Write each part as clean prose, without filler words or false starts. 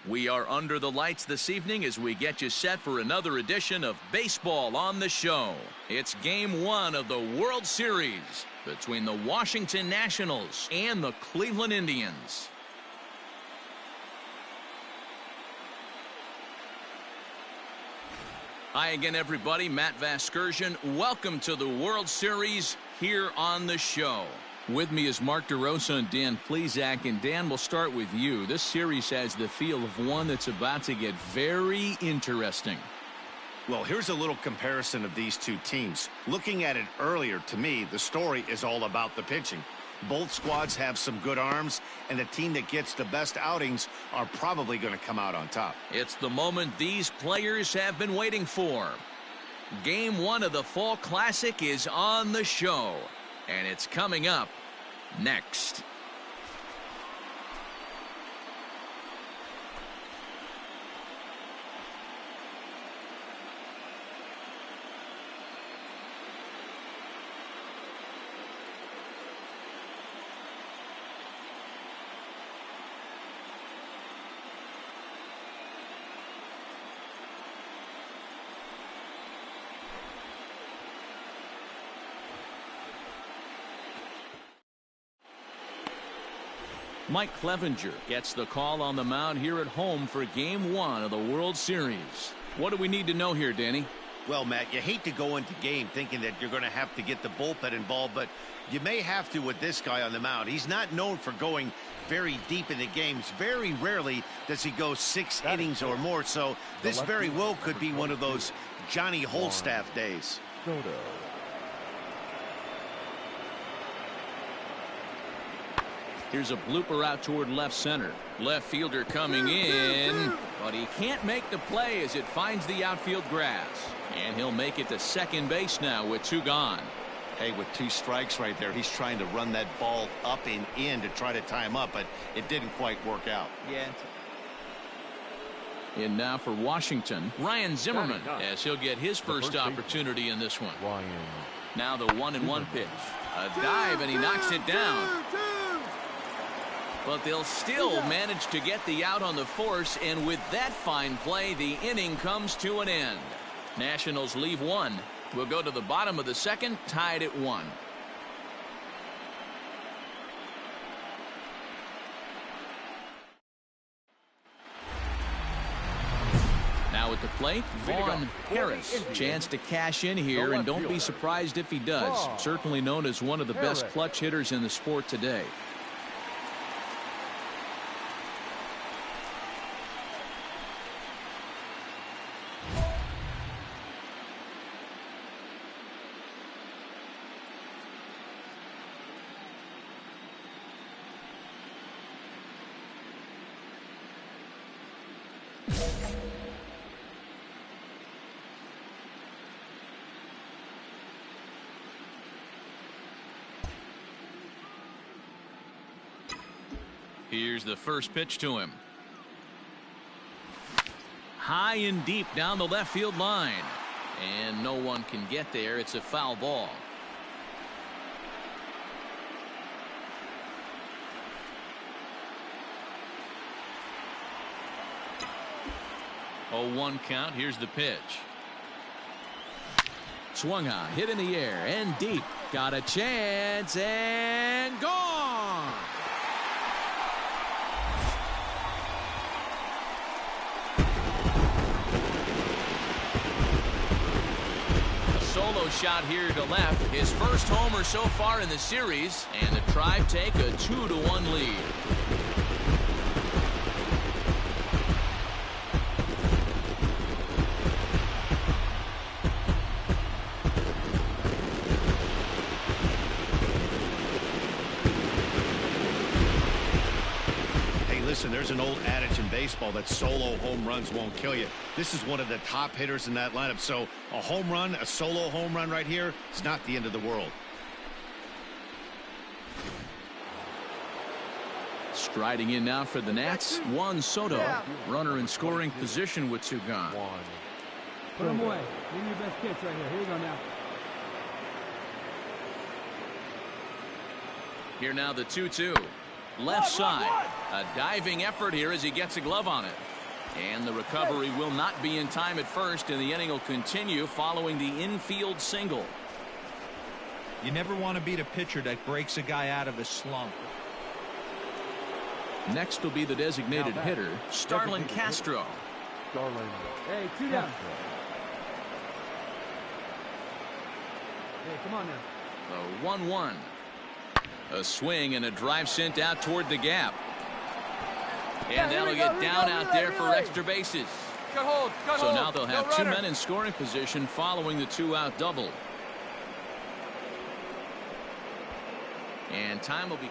We are under the lights this evening as we get you set for another edition of Baseball on the Show. It's Game 1 of the World Series between the Washington Nationals and the Cleveland Indians. Hi again, everybody. Matt Vasgersian. Welcome to the World Series here on the show. With me is Mark DeRosa and Dan Plesac. And Dan, we'll start with you. This series has the feel of one that's about to get very interesting. Well, here's a little comparison of these two teams. Looking at it earlier, to me, the story is all about the pitching. Both squads have some good arms, and the team that gets the best outings are probably going to come out on top. It's the moment these players have been waiting for. Game 1 of the Fall Classic is on the show, and it's coming up next. Mike Clevenger gets the call on the mound here at home for Game 1 of the World Series. What do we need to know here, Danny? Well, Matt, you hate to go into game thinking that you're going to have to get the bullpen involved, but you may have to with this guy on the mound. He's not known for going very deep in the games. Very rarely does he go 6 innings or more, so this very well could be one of those Johnny Holstaff days. Here's a blooper out toward left center. Left fielder coming in, but he can't make the play as it finds the outfield grass. And he'll make it to second base now with 2 gone. Hey, with 2 strikes right there, he's trying to run that ball up and in to try to tie him up, but it didn't quite work out. Yeah. And now for Washington, Ryan Zimmerman, as he'll get his first opportunity in this one. Now the 1-1 pitch. A dive, and he knocks it down. But they'll still manage to get the out on the force, and with that fine play, the inning comes to an end. Nationals leave 1. We'll go to the bottom of the second, tied at 1. Now at the plate, Vaughn Harris. Chance to cash in here, and don't be surprised if he does. Certainly known as one of the best clutch hitters in the sport today. Here's the first pitch to him. High and deep down the left field line. And no one can get there. It's a foul ball. Oh, 1 count. Here's the pitch. Swung on, hit in the air, and deep. Got a chance, and gone! Solo shot here to left. His first homer so far in the series, and the Tribe take a 2-1 lead. Listen, there's an old adage in baseball that solo home runs won't kill you. This is one of the top hitters in that lineup. So a home run, a solo home run right here, is not the end of the world. Striding in now for the Nats, Juan Soto. Runner in scoring position with 2 gone. Put him away. Give me your best pitch right here. Here we go now. Here now the 2-2. Left side. A diving effort here as he gets a glove on it. And the recovery will not be in time at first, and the inning will continue following the infield single. You never want to beat a pitcher that breaks a guy out of a slump. Next will be the designated hitter, Starlin Castro. Hey, 2 down. Hey, come on now. The 1-1. A swing and a drive sent out toward the gap. And that'll get down out there for extra bases. So now they'll have 2 men in scoring position following the 2-out double. And time will be.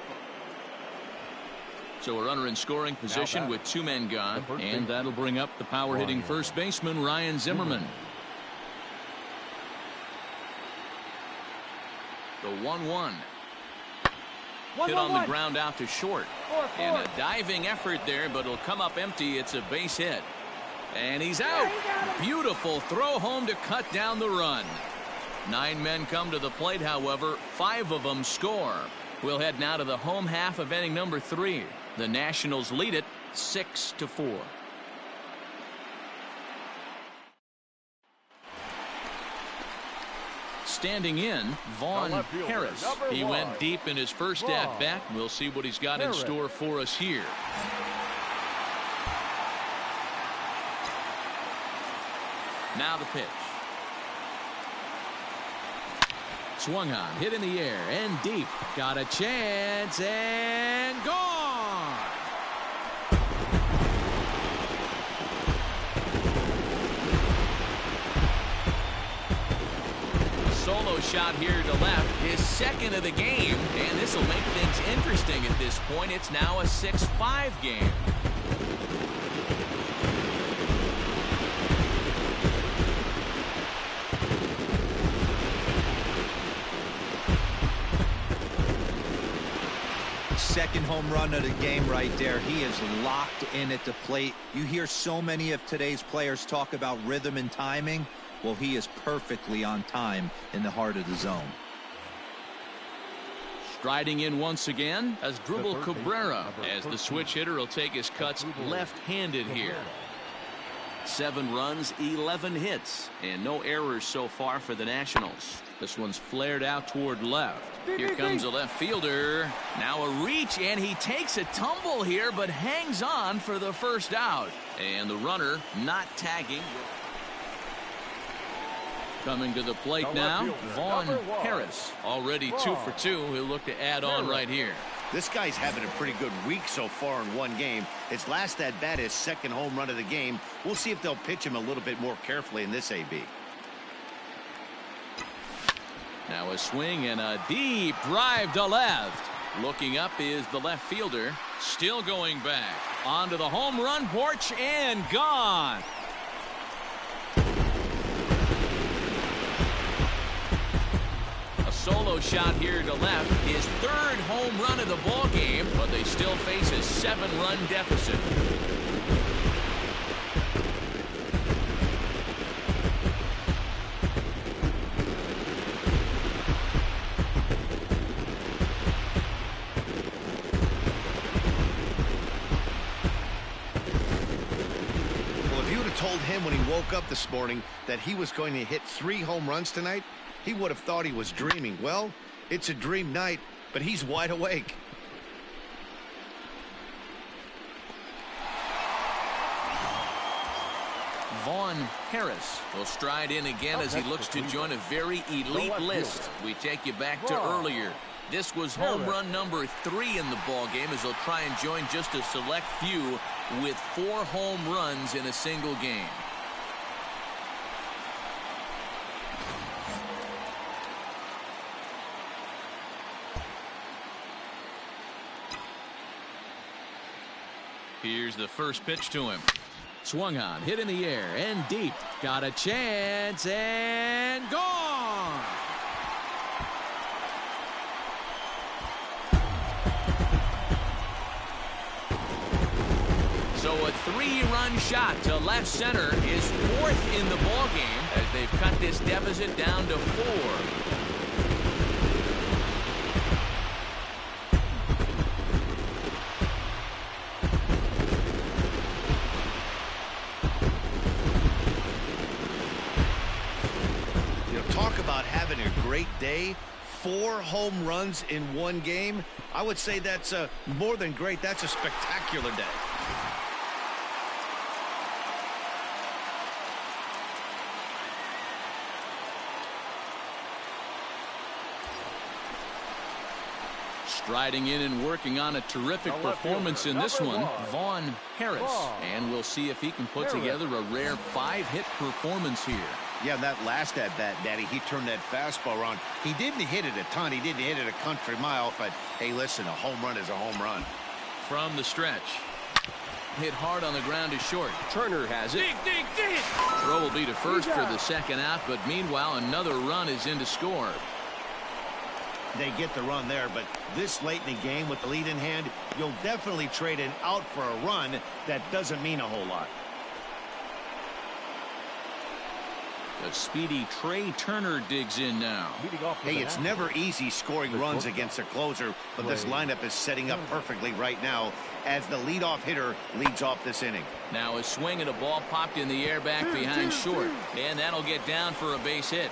So a runner in scoring position with 2 men gone. And that'll bring up the power hitting first baseman, Ryan Zimmerman. The 1-1. Hit on the ground out to short. And a diving effort there, but it'll come up empty. It's a base hit. And he's out. Beautiful throw home to cut down the run. 9 men come to the plate, however. 5 of them score. We'll head now to the home half of inning number 3. The Nationals lead it 6-4. Standing in, Vaughn Harris. He went deep in his first at-bat. We'll see what he's got in store for us here. Now the pitch. Swung on, hit in the air, and deep. Got a chance, and gone! Solo shot here to left, his second of the game, and this will make things interesting at this point. It's now a 6-5 game. Second home run of the game right there. He is locked in at the plate. You hear so many of today's players talk about rhythm and timing. Well, he is perfectly on time in the heart of the zone. Striding in once again as Dribble Cabrera, as the switch hitter will take his cuts left-handed here. 7 runs, 11 hits, and no errors so far for the Nationals. This one's flared out toward left. Here comes a left fielder. Now a reach, and he takes a tumble here, but hangs on for the first out. And the runner not tagging. Coming to the plate now, Vaughn Harris. Already 2 for 2. He'll look to add on right here. This guy's having a pretty good week so far in one game. His last at-bat, his second home run of the game. We'll see if they'll pitch him a little bit more carefully in this AB. Now a swing and a deep drive to left. Looking up is the left fielder. Still going back. Onto the home run porch and gone. Solo shot here to left, his 3rd home run of the ball game, but they still face a 7-run deficit. Well, if you would have told him when he woke up this morning that he was going to hit 3 home runs tonight, he would have thought he was dreaming. Well, it's a dream night, but he's wide awake. Vaughn Harris will stride in again as he looks to join a very elite list. We take you back to earlier. This was home run number 3 in the ball game, as he'll try and join just a select few with 4 home runs in a single game. Here's the first pitch to him. Swung on, hit in the air, and deep. Got a chance, and gone! So a 3-run shot to left center is 4th in the ballgame as they've cut this deficit down to 4. about having a great day. 4 home runs in one game. I would say that's more than great. That's a spectacular day. Striding in and working on a terrific performance in this one, Vaughn Harris. And we'll see if he can put together a rare 5-hit performance here. Yeah, that last at-bat, Daddy, he turned that fastball around. He didn't hit it a ton. He didn't hit it a country mile. But, hey, listen, a home run is a home run. From the stretch. Hit hard on the ground to short. Turner has it. Dig. Throw will be to first for the second out. But meanwhile, another run is in to score. They get the run there, but this late in the game with the lead in hand, you'll definitely trade an out for a run. That doesn't mean a whole lot. The speedy Trey Turner digs in now. Hey, it's never easy scoring runs against a closer, but this lineup is setting up perfectly right now as the leadoff hitter leads off this inning. Now a swing and a ball popped in the air back behind short, and that'll get down for a base hit.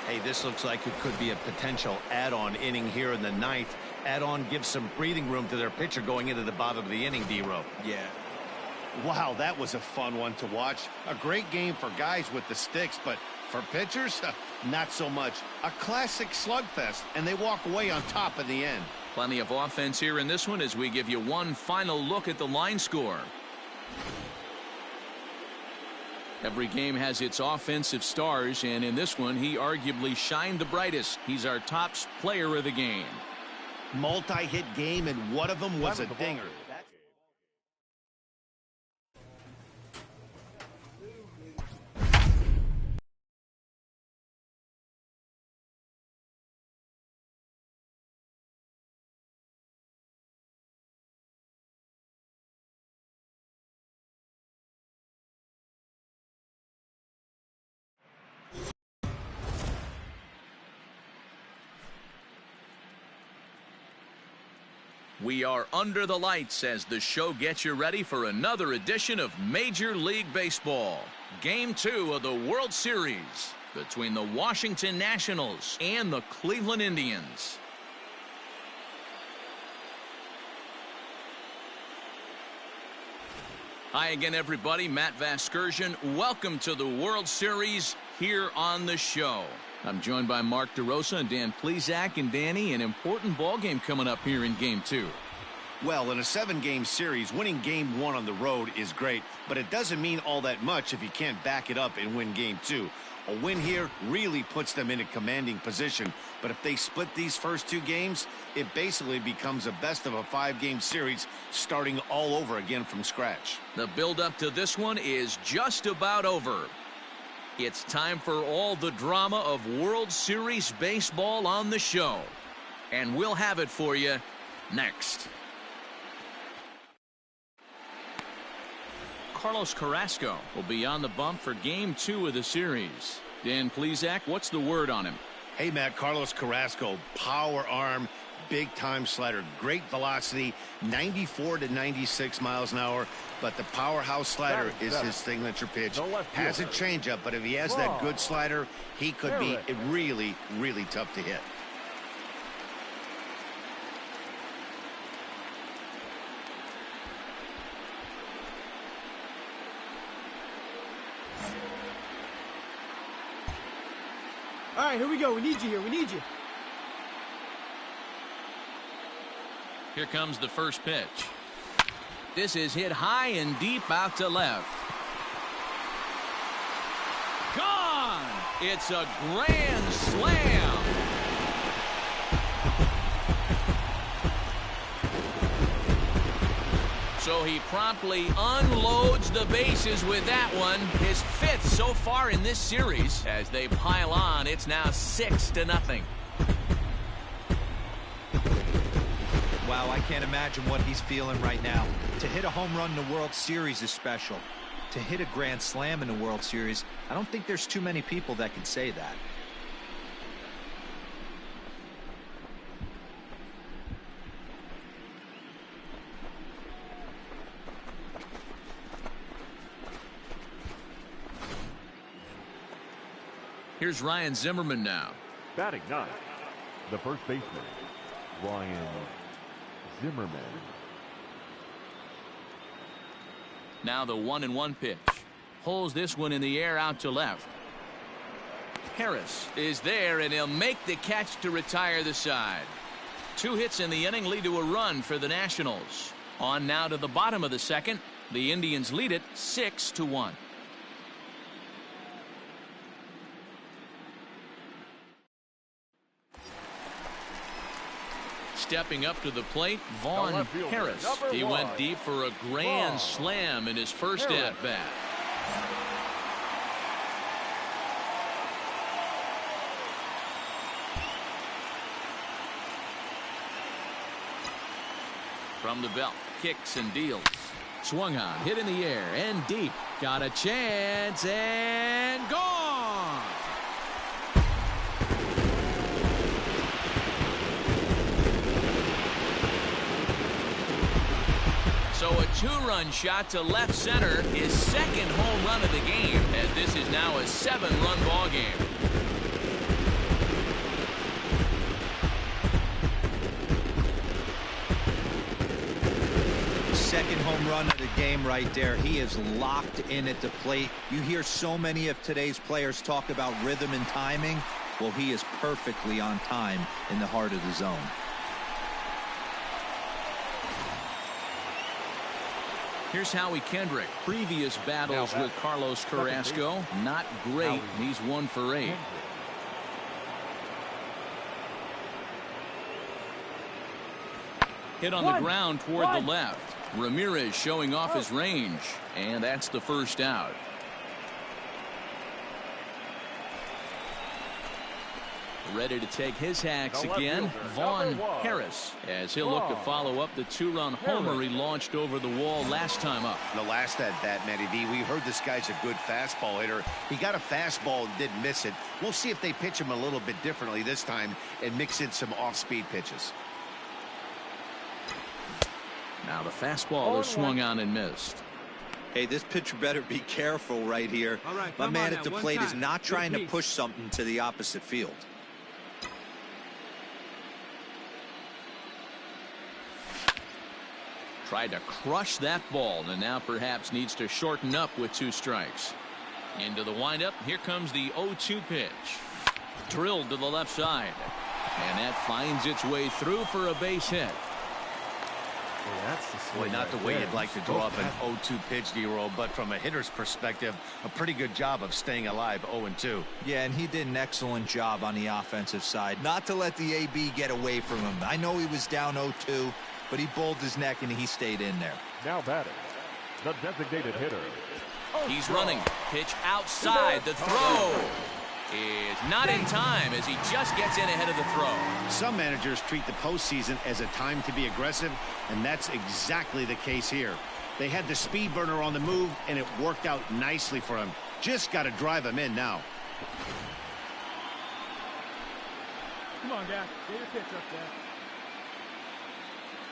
Hey, this looks like it could be a potential add-on inning here in the 9th. Add-on gives some breathing room to their pitcher going into the bottom of the inning, D-Row. Yeah. Wow, that was a fun one to watch. A great game for guys with the sticks, but for pitchers, not so much. A classic slugfest, and they walk away on top in the end. Plenty of offense here in this one as we give you one final look at the line score. Every game has its offensive stars, and in this one, he arguably shined the brightest. He's our top player of the game. Multi-hit game, and one of them was a dinger. We are under the lights as the show gets you ready for another edition of Major League Baseball. Game 2 of the World Series between the Washington Nationals and the Cleveland Indians. Hi again, everybody. Matt Vasgersian. Welcome to the World Series here on the show. I'm joined by Mark DeRosa and Dan Plesac. And Danny, an important ball game coming up here in Game 2. Well, in a 7-game series, winning Game 1 on the road is great, but it doesn't mean all that much if you can't back it up and win Game 2. A win here really puts them in a commanding position, but if they split these first 2 games, it basically becomes a best of a 5-game series starting all over again from scratch. The build-up to this one is just about over. It's time for all the drama of World Series baseball on the show. And we'll have it for you next. Carlos Carrasco will be on the bump for Game 2 of the series. Dan Plesac, what's the word on him? Hey, Matt, Carlos Carrasco, power arm, big-time slider, great velocity, 94 to 96 miles an hour, but the powerhouse slider is his signature pitch. Has a changeup, but if he has that good slider, he could be really, really tough to hit. All right, here we go. We need you here. We need you. Here comes the first pitch. This is hit high and deep out to left. Gone! It's a grand slam. So he promptly unloads the bases with that one. His 5th so far in this series. As they pile on, it's now 6-0. Wow, I can't imagine what he's feeling right now. To hit a home run in the World Series is special. To hit a grand slam in the World Series, I don't think there's too many people that can say that. Here's Ryan Zimmerman now. Batting ninth, the first baseman, Ryan Zimmerman. Now the 1-1 pitch. Holds this one in the air out to left. Harris is there, and he'll make the catch to retire the side. 2 hits in the inning lead to a run for the Nationals. On now to the bottom of the second. The Indians lead it 6-1. Stepping up to the plate, Vaughn Harris. He went deep for a grand slam in his first at-bat. From the belt, kicks and deals. Swung on, hit in the air, and deep. Got a chance, and gone! So a 2-run shot to left center, his second home run of the game, as this is now a 7-run ball game. Second home run of the game right there. He is locked in at the plate. You hear so many of today's players talk about rhythm and timing. Well, he is perfectly on time in the heart of the zone. Here's Howie Kendrick. Previous battles with Carlos Carrasco, not great. He's 1 for 8. Hit on the ground toward the left. Ramirez showing off his range, and that's the first out. Ready to take his hacks again, Vaughn Harris, as he'll look to follow up the 2-run homer he launched over the wall last time up. The last at-bat, Matty V, we heard this guy's a good fastball hitter. He got a fastball and didn't miss it. We'll see if they pitch him a little bit differently this time and mix in some off-speed pitches. Now the fastball is swung on and missed. Hey, this pitcher better be careful right here. My man at the plate is not trying to push something to the opposite field. Tried to crush that ball, and now perhaps needs to shorten up with 2 strikes. Into the windup. Here comes the 0-2 pitch. Drilled to the left side. And that finds its way through for a base hit. Boy, not the way you'd like to draw up an 0-2 pitch, D-roll, but from a hitter's perspective, a pretty good job of staying alive 0-2. Yeah, and he did an excellent job on the offensive side. Not to let the AB get away from him. I know he was down 0-2, but he bowled his neck and he stayed in there. Now batting, the designated hitter. He's running. Pitch outside. The throw is not in time as he just gets in ahead of the throw. Some managers treat the postseason as a time to be aggressive, and that's exactly the case here. They had the speed burner on the move, and it worked out nicely for him. Just got to drive him in now. Come on, guys. Get your pitch up there.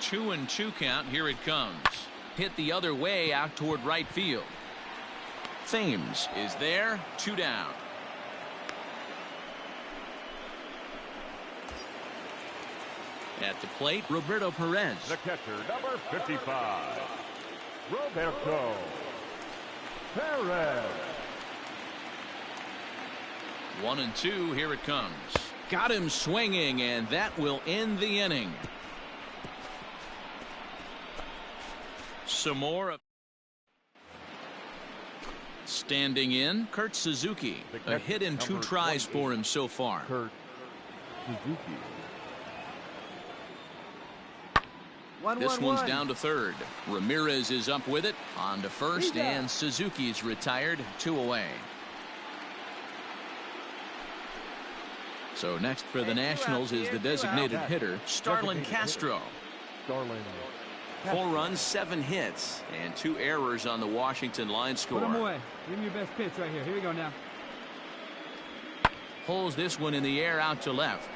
2-2 count. Here it comes. Hit the other way out toward right field. Thames is there. 2 down. At the plate, Roberto Perez. The catcher, number 55, Roberto Perez. 1-2. Here it comes. Got him swinging, and that will end the inning. Some more. Standing in, Kurt Suzuki. A hit in 2 tries for him so far. Kurt Suzuki. This one's down to third. Ramirez is up with it. On to first, and Suzuki's retired. 2 away. So next for the Nationals is the designated hitter, Starlin Castro. 4 runs, 7 hits, and 2 errors on the Washington line score. Put him away. Give him your best pitch right here. Here we go now. Pulls this one in the air out to left.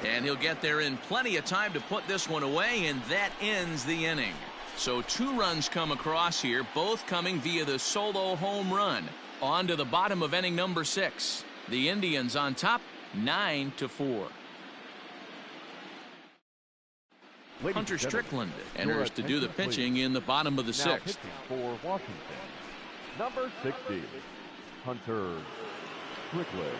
And he'll get there in plenty of time to put this one away, and that ends the inning. So 2 runs come across here, both coming via the solo home run. On to the bottom of inning number 6. The Indians on top 9-4. Hunter Strickland enters to do the pitching in the bottom of the 6th. For Washington, number 60, Hunter Strickland.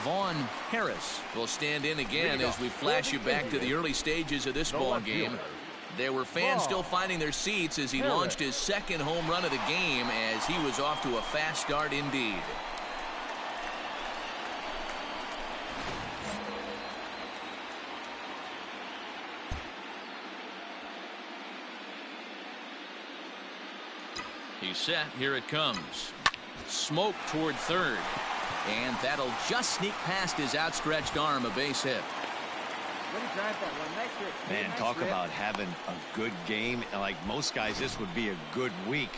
Vaughn Harris will stand in again as we flash you back to the early stages of this ball game. There were fans still finding their seats as he launched his second home run of the game, as he was off to a fast start indeed. He's set. Here it comes. Smoke toward third. And that'll just sneak past his outstretched arm, a base hit. Man, talk about having a good game. Like most guys, this would be a good week.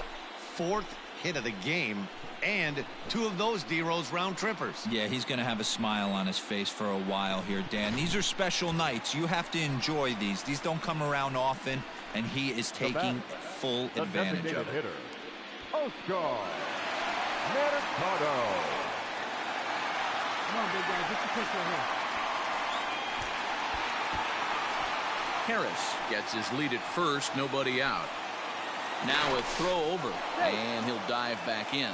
4th hit of the game, and 2 of those D-Rose round trippers. Yeah, he's going to have a smile on his face for a while here, Dan. These are special nights. You have to enjoy these. These don't come around often, and he is taking full advantage of it. Oscar Mercado. Come on, big guy. Get the pitch right here. Harris gets his lead at first, nobody out. Now a throw over, and he'll dive back in.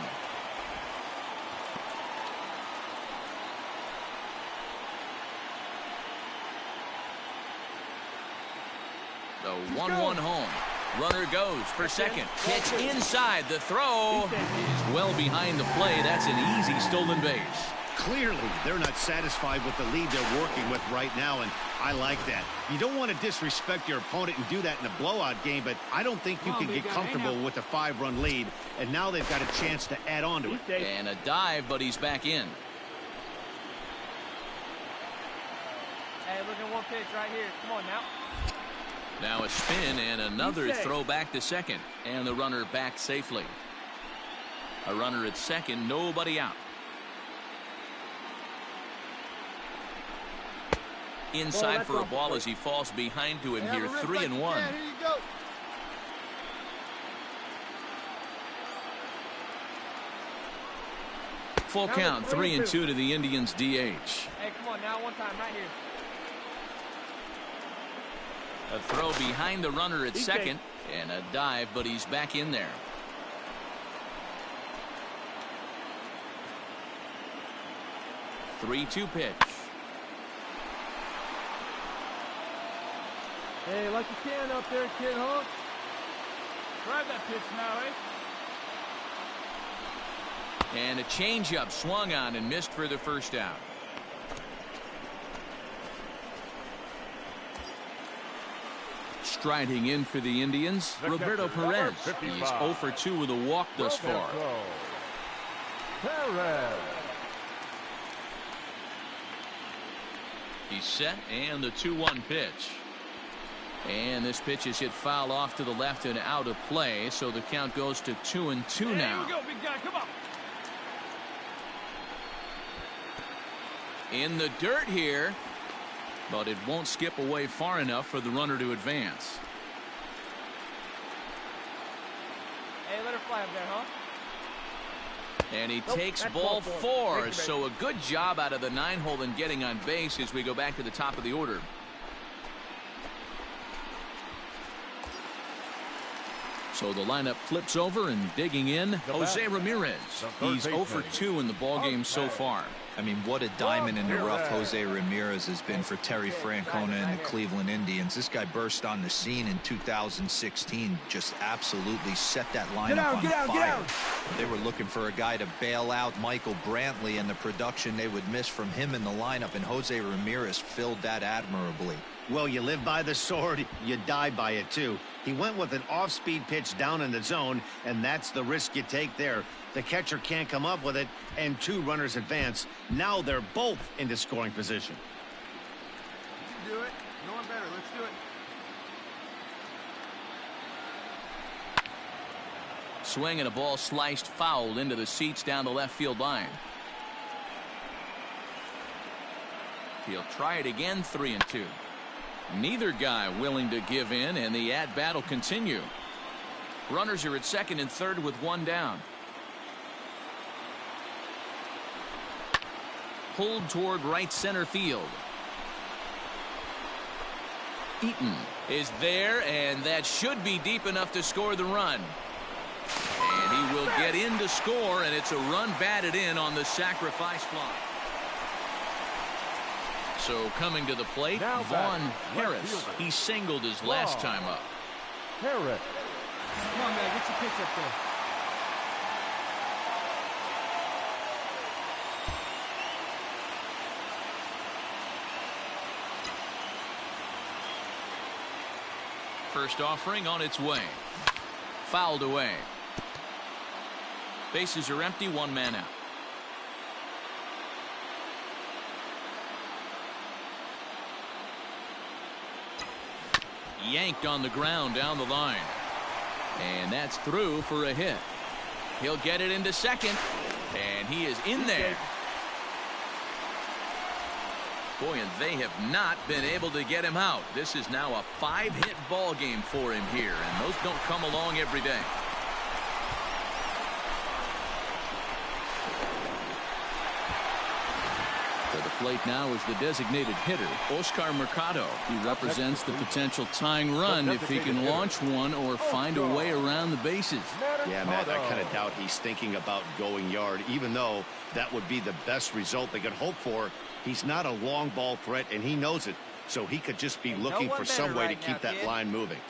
The 1-1 home. Runner goes for second. Pitch inside. The throw is well behind the play. That's an easy stolen base. Clearly, they're not satisfied with the lead they're working with right now, and I like that. You don't want to disrespect your opponent and do that in a blowout game, but I don't think you can get comfortable with a 5-run lead, and now they've got a chance to add on to it. And a dive, but he's back in. Hey, look at one pitch right here. Come on now. Now a spin and another throw back to second, and the runner back safely. A runner at second, nobody out. Inside for a ball as he falls behind to him here. 3-1. Here you go. Full count, 3-2 to the Indians DH. Hey, come on now, one time right here. A throw behind the runner at second, and a dive, but he's back in there. Three-two pitch. Hey, like you can up there, kid, huh? Grab that pitch now, eh? And a changeup swung on and missed for the first out. Striding in for the Indians, Roberto Perez. He's 0 for 2 with a walk thus far. Perez. He's set, and the 2-1 pitch. And this pitch is hit foul off to the left and out of play, so the count goes to 2-2 now. Here we go, big guy, come on. In the dirt here, but it won't skip away far enough for the runner to advance. Hey, let her fly up there, huh? And he takes ball 4, so a good job out of the 9-hole in getting on base as we go back to the top of the order. So the lineup flips over, and digging in, Jose Ramirez. He's 0 for 2 in the ballgame so far. I mean, what a diamond in the rough Jose Ramirez has been for Terry Francona and the Cleveland Indians. This guy burst on the scene in 2016, just absolutely set that lineup on fire. They were looking for a guy to bail out Michael Brantley and the production they would miss from him in the lineup, and Jose Ramirez filled that admirably. Well, you live by the sword, you die by it too. He went with an off-speed pitch down in the zone, and that's the risk you take there. The catcher can't come up with it, and 2 runners advance. Now they're both into scoring position. You do it. No one better. Let's do it. Swing and a ball sliced foul into the seats down the left field line. He'll try it again, 3-2. Neither guy willing to give in, and the at-bat will continue. Runners are at second and third with one down. Pulled toward right center field. Eaton is there, and that should be deep enough to score the run. And he will get in to score, and it's a run batted in on the sacrifice fly. So coming to the plate, Vaughn Harris. He singled his last time up. Harris. Come on, man, get your pitch up there. First offering on its way. Fouled away. Bases are empty, one man out. Yanked on the ground down the line. And that's through for a hit. He'll get it into second. And he is in there. Boy, and they have not been able to get him out. This is now a 5-hit ball game for him here, and those don't come along every day. To the plate now is the designated hitter, Oscar Mercado. He represents the potential tying run if he can launch one or find a way around the bases. Yeah, Matt, I kind of doubt he's thinking about going yard, even though that would be the best result they could hope for. He's not a long ball threat, and he knows it, so he could just be looking for some way to keep that line moving.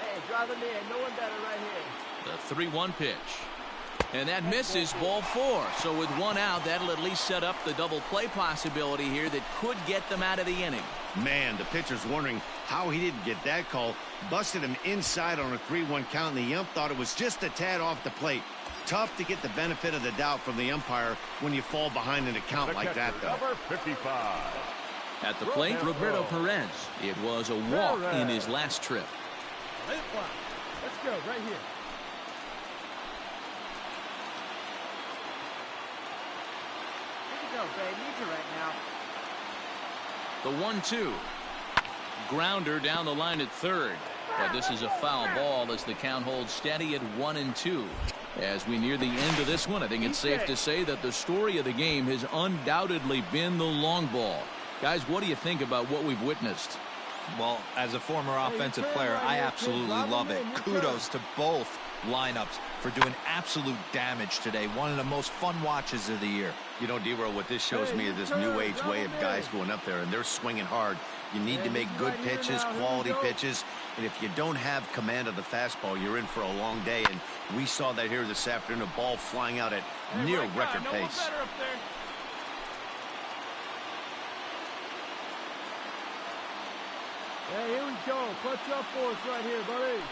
Hey, drive him in. No one better right here. The 3-1 pitch. And that misses, ball 4. So with one out, that'll at least set up the double play possibility here that could get them out of the inning. Man, the pitcher's wondering how he didn't get that call. Busted him inside on a 3-1 count, and the ump thought it was just a tad off the plate. Tough to get the benefit of the doubt from the umpire when you fall behind an account like that, though. Number 55. At the plate, Roberto Perez. It was a walk in his last trip. Let's go, right here. Go, babe. Need you right now. The 1-2. Grounder down the line at third. But this is a foul ball as the count holds steady at 1-2. As we near the end of this one, I think it's safe to say that the story of the game has undoubtedly been the long ball. Guys, what do you think about what we've witnessed? Well, as a former offensive player, I absolutely love it. Kudos to both lineups for doing absolute damage today. One of the most fun watches of the year. You know, D-Roll, what this shows me is this new age way of guys going up there, and they're swinging hard. You need to make good pitches, quality pitches, and if you don't have command of the fastball, you're in for a long day, and we saw that here this afternoon, a ball flying out at near record pace. Hey, here we go. Clutch up for us right here, buddy.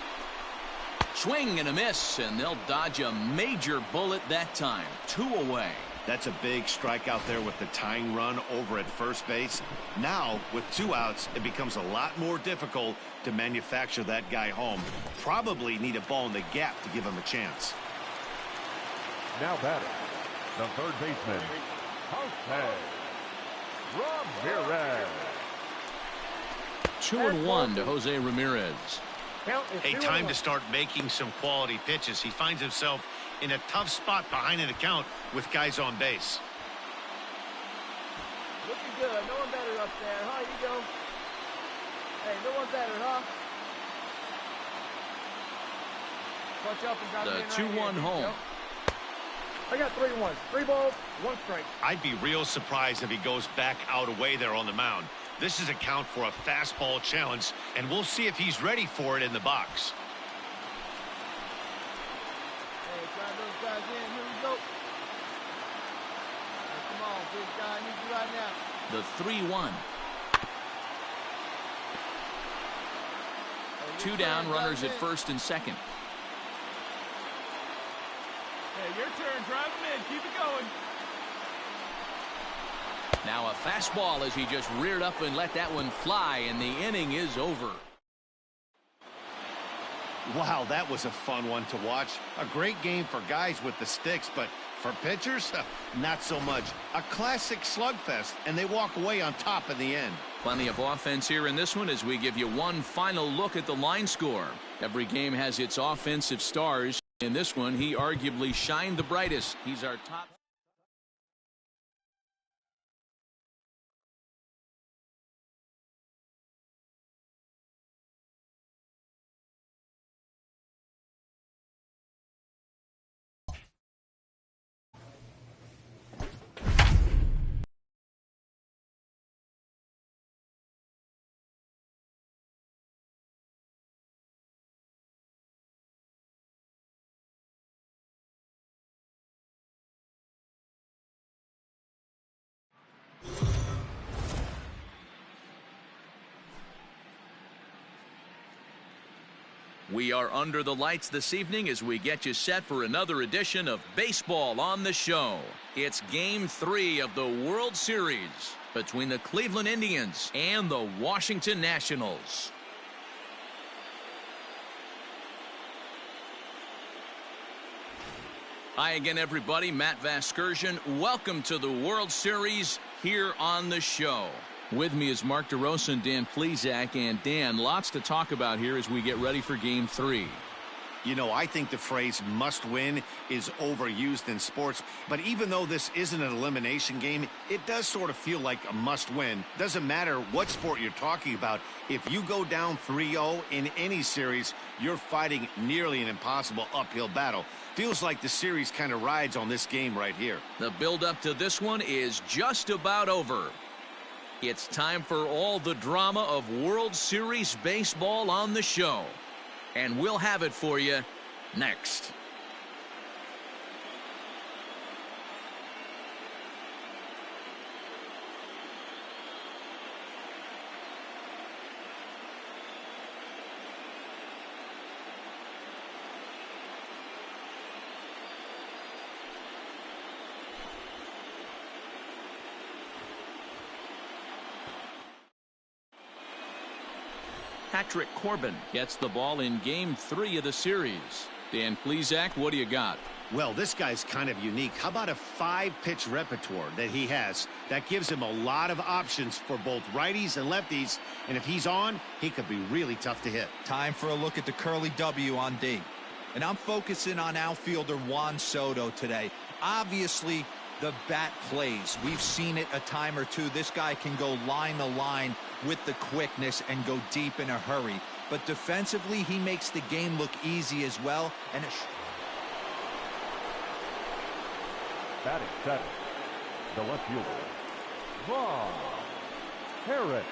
Swing and a miss, and they'll dodge a major bullet that time. 2 away. That's a big strikeout there with the tying run over at first base. Now, with 2 outs, it becomes a lot more difficult to manufacture that guy home. Probably need a ball in the gap to give him a chance. Now batting, the third baseman, Jose Ramirez. 2-1 to Jose Ramirez. Hey, time to start making some quality pitches. He finds himself in a tough spot behind an account with guys on base. Looking good. No one better up there, huh? You go. Hey, no one better, huh? Clutch up and drop The 2-1 home. I got 3-1. 3 balls, 1 strike. I'd be real surprised if he goes back out away there on the mound. This is a count for a fastball challenge, and we'll see if he's ready for it in the box. Hey, drive those guys in. Here we go. Hey, come on, big guy. I need you right now. The 3-1. 2 down, runners at first and second. Hey, your turn. Drive them in. Keep it going. Now a fastball as he just reared up and let that one fly, and the inning is over. Wow, that was a fun one to watch. A great game for guys with the sticks, but for pitchers, not so much. A classic slugfest, and they walk away on top in the end. Plenty of offense here in this one as we give you one final look at the line score. Every game has its offensive stars. In this one, he arguably shined the brightest. He's our top. We are under the lights this evening as we get you set for another edition of Baseball on the Show. It's Game 3 of the World Series between the Cleveland Indians and the Washington Nationals. Hi again, everybody. Matt Vasgersian. Welcome to the World Series here on the show. With me is Mark DeRosa and Dan Plesac. And Dan, lots to talk about here as we get ready for Game 3. You know, I think the phrase must win is overused in sports, but even though this isn't an elimination game, it does sort of feel like a must win. Doesn't matter what sport you're talking about. If you go down 3-0 in any series, you're fighting nearly an impossible uphill battle. Feels like the series kind of rides on this game right here. The build-up to this one is just about over. It's time for all the drama of World Series baseball on the show. And we'll have it for you next. Patrick Corbin gets the ball in Game 3 of the series. Dan Plesac, what do you got? Well, this guy's kind of unique. How about a 5-pitch repertoire that he has? That gives him a lot of options for both righties and lefties. And if he's on, he could be really tough to hit. Time for a look at the curly W on D. And I'm focusing on outfielder Juan Soto today. Obviously, the bat plays. We've seen it a time or two. This guy can go line to line with the quickness and go deep in a hurry. But defensively, he makes the game look easy as well. And Batting seven, the left fielder, Ron Harris.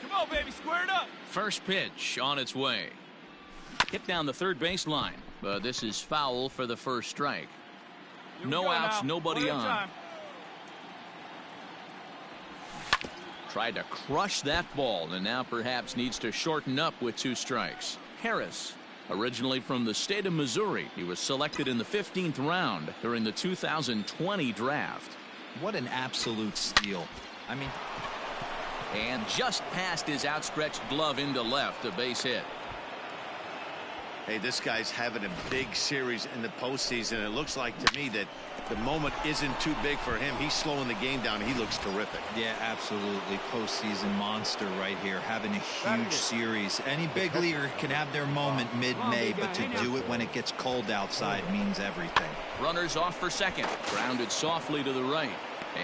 Come on, baby, square it up. First pitch on its way. Hit down the third baseline, but this is foul for the first strike. No outs, nobody on. Tried to crush that ball and now perhaps needs to shorten up with 2 strikes. Harris, originally from the state of Missouri, he was selected in the 15th round during the 2020 draft. what an absolute steal. I mean, and just past his outstretched glove into left, a base hit. Hey, this guy's having a big series in the postseason. It looks like to me that the moment isn't too big for him. He's slowing the game down. He looks terrific. Yeah, absolutely. Postseason monster right here, having a huge series. Any big leaguer can have their moment mid-May, but to do it when it gets cold outside means everything. Runners off for second. Grounded softly to the right.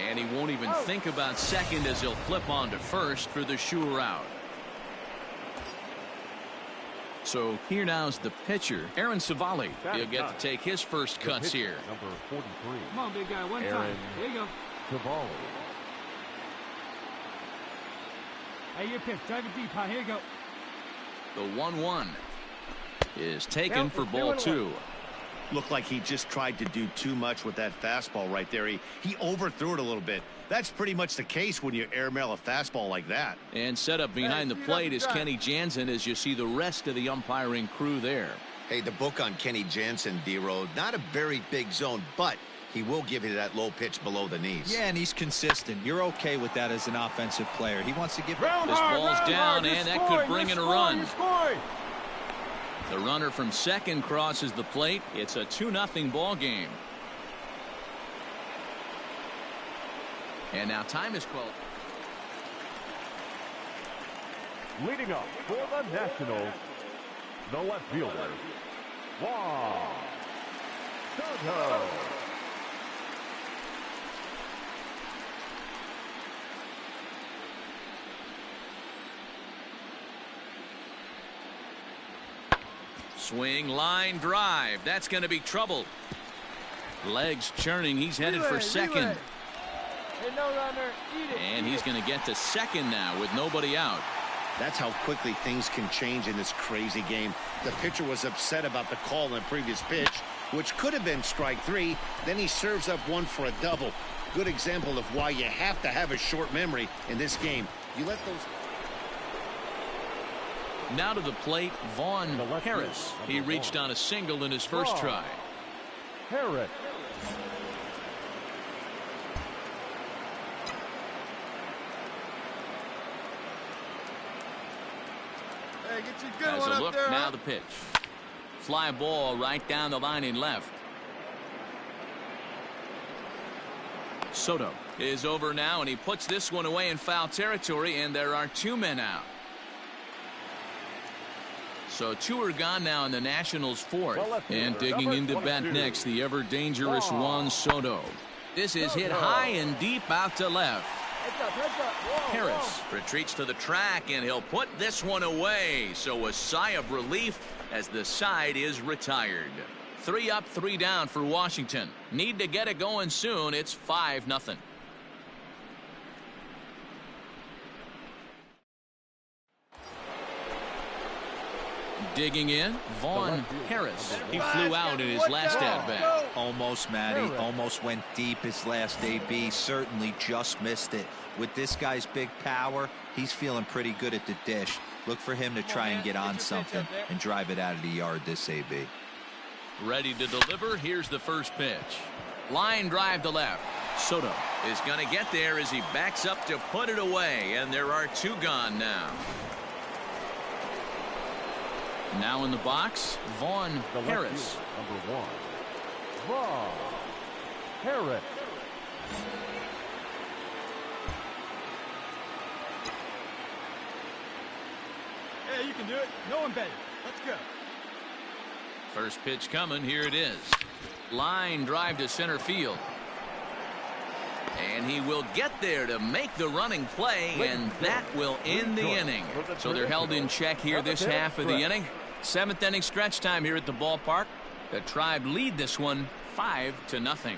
And he won't even think about second as he'll flip on to first for the sure out. So here now's the pitcher, Aaron Savali. He'll get to take his first cuts here. Number 43. Come on, big guy, one time. Aaron There you go. Savali. Hey, your pitch. Drive it deep, huh? Here you go. The 1-1 is taken for ball 2. Looked like he just tried to do too much with that fastball right there. He overthrew it a little bit. That's pretty much the case when you airmail a fastball like that. And set up behind the plate is Kenny Jansen as you see the rest of the umpiring crew there. Hey, the book on Kenny Jansen, D-Road, not a very big zone, but He will give you that low pitch below the knees. Yeah, and he's consistent. You're okay with that as an offensive player. He wants to give... This ball's down, and that could bring in a run. The runner from second crosses the plate. It's a 2-0 ball game. And now time is called. Leading up for the Nationals, the left fielder, Juan Soto. Swing, line, drive. That's going to be trouble. Legs churning. He's headed for second. Hey, no runner. Eat it. And he's going to get to second now with nobody out. That's how quickly things can change in this crazy game. The pitcher was upset about the call in the previous pitch, which could have been strike 3. Then he serves up one for a double. Good example of why you have to have a short memory in this game. You let those... Now to the plate, Vaughn Harris. He reached on a single in his first try. Harris. Hey, get you a good As one a up look, there, now huh? the pitch. Fly ball right down the line in left. Soto is over now, and he puts this one away in foul territory, and there are 2 men out. So 2 are gone now in the Nationals' 4th. And digging into bat next, the ever-dangerous Juan Soto. This is hit high and deep out to left. Heads up, heads up. Whoa, Harris retreats to the track, and he'll put this one away. So a sigh of relief as the side is retired. 3 up, 3 down for Washington. Need to get it going soon. It's 5-0. Digging in, Vaughn Harris. He flew out in his last at-bat. Almost, Matty. Almost went deep his last AB. Certainly just missed it. With this guy's big power, he's feeling pretty good at the dish. Look for him to try and get on something and drive it out of the yard this AB. Ready to deliver. Here's the first pitch. Line drive to left. Soto is going to get there as he backs up to put it away, and there are 2 gone now. Now in the box, Vaughn Harris. Number 1, Vaughn Harris. Hey, you can do it. No one better. Let's go. First pitch coming. Here it is. Line drive to center field. And he will get there to make the running play, and that will end the inning. So they're held in check here this half of the inning. 7th inning stretch time here at the ballpark. The Tribe lead this one 5-0.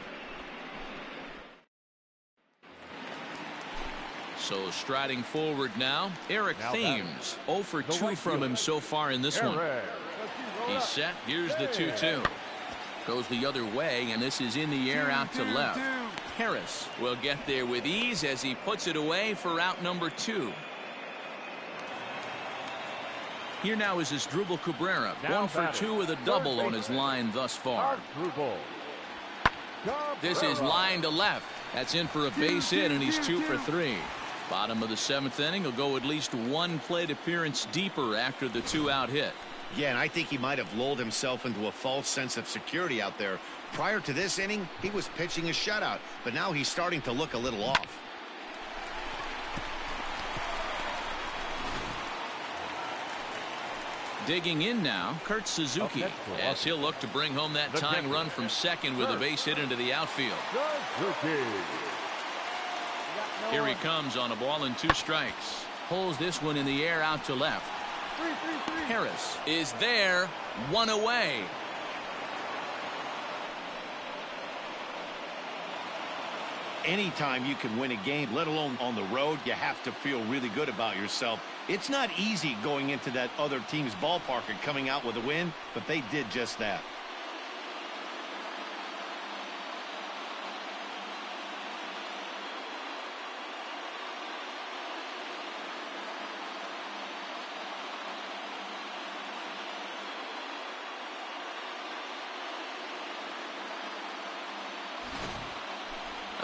So striding forward now, Eric Thames. 0 for 2 from him so far in this one. He's set. Here's the 2-2. Goes the other way, and this is in the air out to left. Harris will get there with ease as he puts it away for out number 2. Here now is Asdrubal Cabrera. 1 for 2 with a double on his line thus far. This is line to left. That's in for a base hit, and he's 2 for 3. Bottom of the 7th inning. He'll go at least 1 plate appearance deeper after the 2-out hit. Yeah, and I think he might have lulled himself into a false sense of security out there. Prior to this inning, he was pitching a shutout, but now he's starting to look a little off. Digging in now, Kurt Suzuki, as he'll look to bring home that tying run from second with a base hit into the outfield. Here he comes on a ball and 2 strikes. Pulls this one in the air out to left. Harris is there, 1 away. Anytime you can win a game, let alone on the road, you have to feel really good about yourself. It's not easy going into that other team's ballpark and coming out with a win, but they did just that.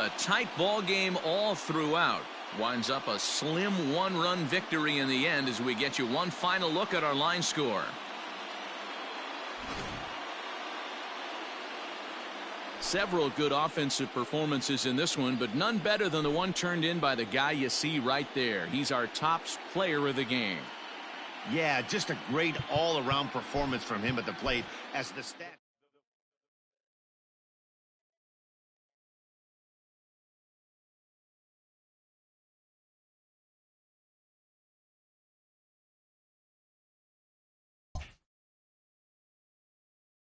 A tight ball game all throughout. Winds up a slim one-run victory in the end as we get you one final look at our line score. Several good offensive performances in this one, but none better than the one turned in by the guy you see right there. He's our top player of the game. Yeah, just a great all-around performance from him at the plate as the stat.